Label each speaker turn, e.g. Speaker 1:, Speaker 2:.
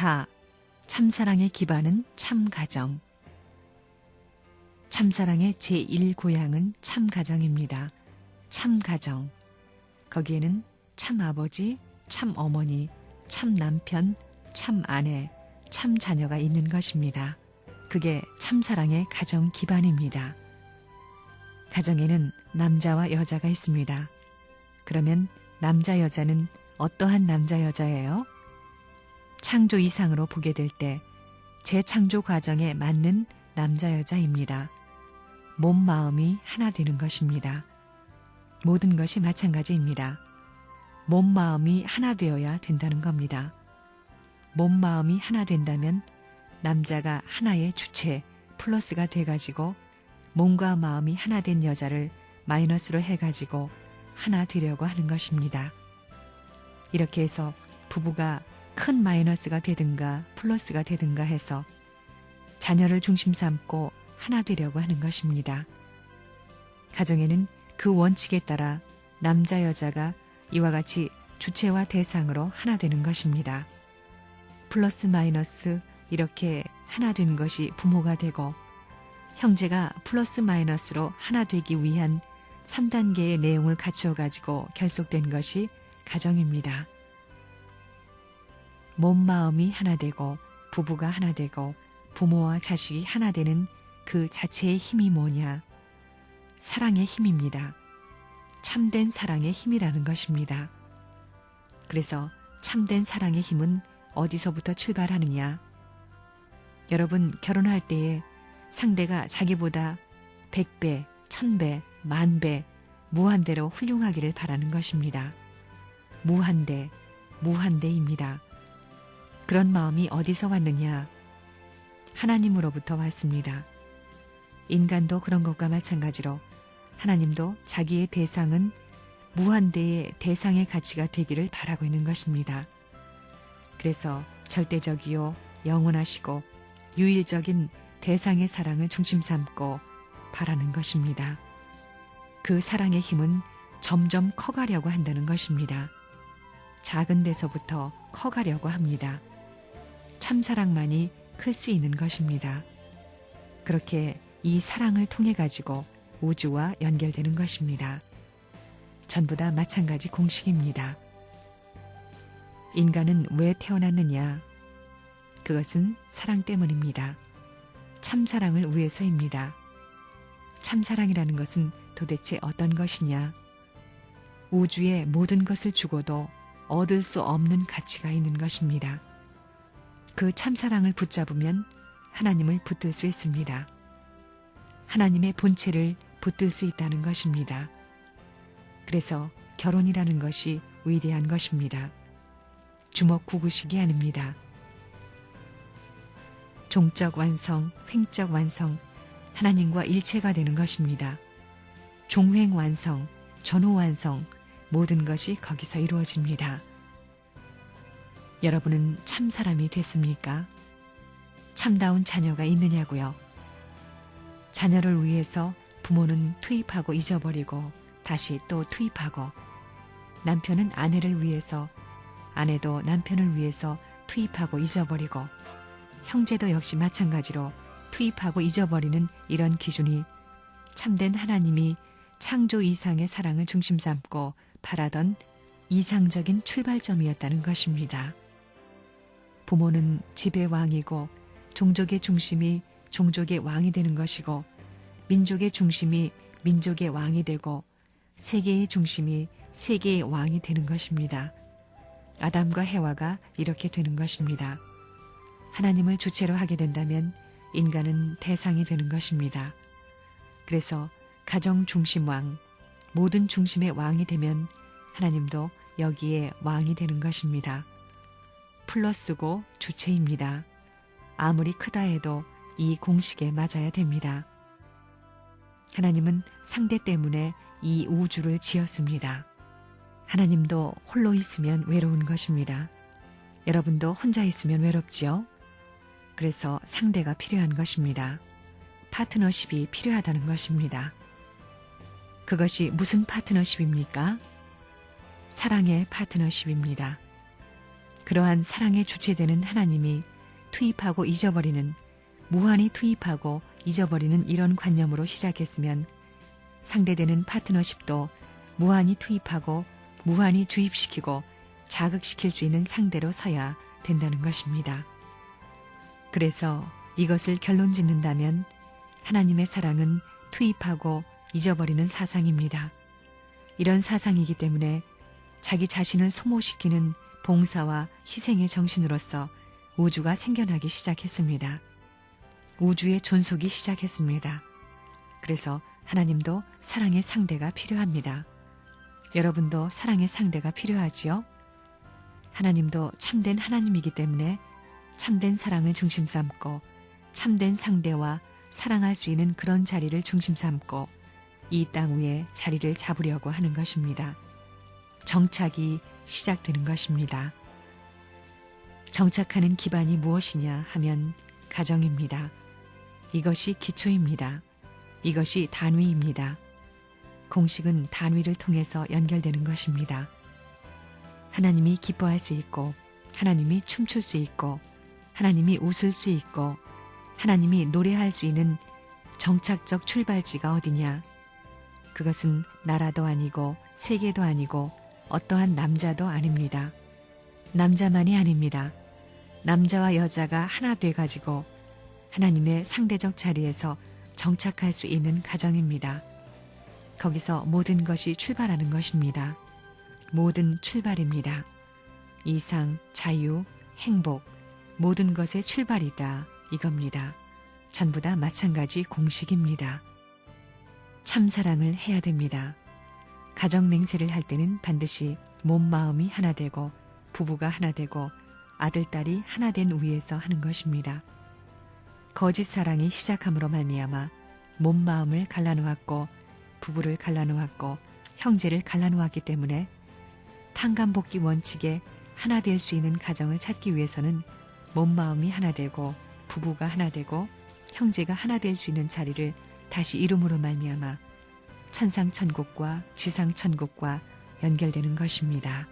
Speaker 1: 다 참사랑의 기반은 참가정. 참사랑의 제1고향은 참가정입니다. 참가정. 거기에는 참아버지, 참어머니, 참남편, 참아내, 참자녀가 있는 것입니다. 그게 참사랑의 가정 기반입니다. 가정에는 남자와 여자가 있습니다. 그러면 남자 여자는 어떠한 남자 여자예요? 창조 이상으로 보게 될 때 재창조 과정에 맞는 남자 여자입니다. 몸 마음이 하나 되는 것입니다. 모든 것이 마찬가지입니다. 몸 마음이 하나 되어야 된다는 겁니다. 몸 마음이 하나 된다면 남자가 하나의 주체 플러스가 돼가지고 몸과 마음이 하나 된 여자를 마이너스로 해가지고 하나 되려고 하는 것입니다. 이렇게 해서 부부가 큰 마이너스가 되든가 플러스가 되든가 해서 자녀를 중심 삼고 하나 되려고 하는 것입니다. 가정에는 그 원칙에 따라 남자 여자가 이와 같이 주체와 대상으로 하나 되는 것입니다. 플러스 마이너스 이렇게 하나 된 것이 부모가 되고 형제가 플러스 마이너스로 하나 되기 위한 3단계의 내용을 갖추어 가지고 결속된 것이 가정입니다. 몸 마음이 하나 되고 부부가 하나 되고 부모와 자식이 하나 되는 그 자체의 힘이 뭐냐? 사랑의 힘입니다. 참된 사랑의 힘이라는 것입니다. 그래서 참된 사랑의 힘은 어디서부터 출발하느냐? 여러분 결혼할 때에 상대가 자기보다 100배, 1000배, 10,000배, 무한대로 훌륭하기를 바라는 것입니다. 무한대, 무한대입니다. 그런 마음이 어디서 왔느냐? 하나님으로부터 왔습니다. 인간도 그런 것과 마찬가지로 하나님도 자기의 대상은 무한대의 대상의 가치가 되기를 바라고 있는 것입니다. 그래서 절대적이요, 영원하시고 유일적인 대상의 사랑을 중심 삼고 바라는 것입니다. 그 사랑의 힘은 점점 커가려고 한다는 것입니다. 작은 데서부터 커가려고 합니다. 참사랑만이 클 수 있는 것입니다. 그렇게 이 사랑을 통해 가지고 우주와 연결되는 것입니다. 전부 다 마찬가지 공식입니다. 인간은 왜 태어났느냐? 그것은 사랑 때문입니다. 참사랑을 위해서입니다. 참사랑이라는 것은 도대체 어떤 것이냐? 우주의 모든 것을 주고도 얻을 수 없는 가치가 있는 것입니다. 그 참사랑을 붙잡으면 하나님을 붙들 수 있습니다. 하나님의 본체를 붙들 수 있다는 것입니다. 그래서 결혼이라는 것이 위대한 것입니다. 주먹구구식이 아닙니다. 종적 완성, 횡적 완성, 하나님과 일체가 되는 것입니다. 종횡 완성, 전후 완성, 모든 것이 거기서 이루어집니다. 여러분은 참 사람이 됐습니까? 참다운 자녀가 있느냐고요? 자녀를 위해서 부모는 투입하고 잊어버리고 다시 또 투입하고, 남편은 아내를 위해서, 아내도 남편을 위해서 투입하고 잊어버리고, 형제도 역시 마찬가지로 투입하고 잊어버리는 이런 기준이 참된 하나님이 창조 이상의 사랑을 중심 삼고 바라던 이상적인 출발점이었다는 것입니다. 부모는 집의 왕이고 종족의 중심이 종족의 왕이 되는 것이고, 민족의 중심이 민족의 왕이 되고, 세계의 중심이 세계의 왕이 되는 것입니다. 아담과 해와가 이렇게 되는 것입니다. 하나님을 주체로 하게 된다면 인간은 대상이 되는 것입니다. 그래서 가정 중심 왕, 모든 중심의 왕이 되면 하나님도 여기에 왕이 되는 것입니다. 플러스고 주체입니다. 아무리 크다 해도 이 공식에 맞아야 됩니다. 하나님은 상대 때문에 이 우주를 지었습니다. 하나님도 홀로 있으면 외로운 것입니다. 여러분도 혼자 있으면 외롭지요? 그래서 상대가 필요한 것입니다. 파트너십이 필요하다는 것입니다. 그것이 무슨 파트너십입니까? 사랑의 파트너십입니다. 그러한 사랑의 주체되는 하나님이 투입하고 잊어버리는, 무한히 투입하고 잊어버리는 이런 관념으로 시작했으면 상대되는 파트너십도 무한히 투입하고 무한히 주입시키고 자극시킬 수 있는 상대로 서야 된다는 것입니다. 그래서 이것을 결론 짓는다면 하나님의 사랑은 투입하고 잊어버리는 사상입니다. 이런 사상이기 때문에 자기 자신을 소모시키는 봉사와 희생의 정신으로서 우주가 생겨나기 시작했습니다. 우주의 존속이 시작했습니다. 그래서 하나님도 사랑의 상대가 필요합니다. 여러분도 사랑의 상대가 필요하지요? 하나님도 참된 하나님이기 때문에 참된 사랑을 중심 삼고 참된 상대와 사랑할 수 있는 그런 자리를 중심 삼고 이 땅 위에 자리를 잡으려고 하는 것입니다. 정착이 시작되는 것입니다. 정착하는 기반이 무엇이냐 하면 가정입니다. 이것이 기초입니다. 이것이 단위입니다. 공식은 단위를 통해서 연결되는 것입니다. 하나님이 기뻐할 수 있고 하나님이 춤출 수 있고 하나님이 웃을 수 있고 하나님이 노래할 수 있는 정착적 출발지가 어디냐? 그것은 나라도 아니고 세계도 아니고 어떠한 남자도 아닙니다. 남자만이 아닙니다. 남자와 여자가 하나 돼가지고 하나님의 상대적 자리에서 정착할 수 있는 가정입니다. 거기서 모든 것이 출발하는 것입니다. 모든 출발입니다. 이상, 자유, 행복, 모든 것의 출발이다 이겁니다. 전부 다 마찬가지 공식입니다. 참사랑을 해야 됩니다. 가정 맹세를 할 때는 반드시 몸 마음이 하나 되고 부부가 하나 되고 아들 딸이 하나 된 위에서 하는 것입니다. 거짓 사랑이 시작함으로 말미암아 몸 마음을 갈라놓았고 부부를 갈라놓았고 형제를 갈라놓았기 때문에 탕감복귀 원칙에 하나 될 수 있는 가정을 찾기 위해서는 몸 마음이 하나 되고 부부가 하나 되고 형제가 하나 될 수 있는 자리를 다시 이룸으로 말미암아 천상천국과 지상천국과 연결되는 것입니다.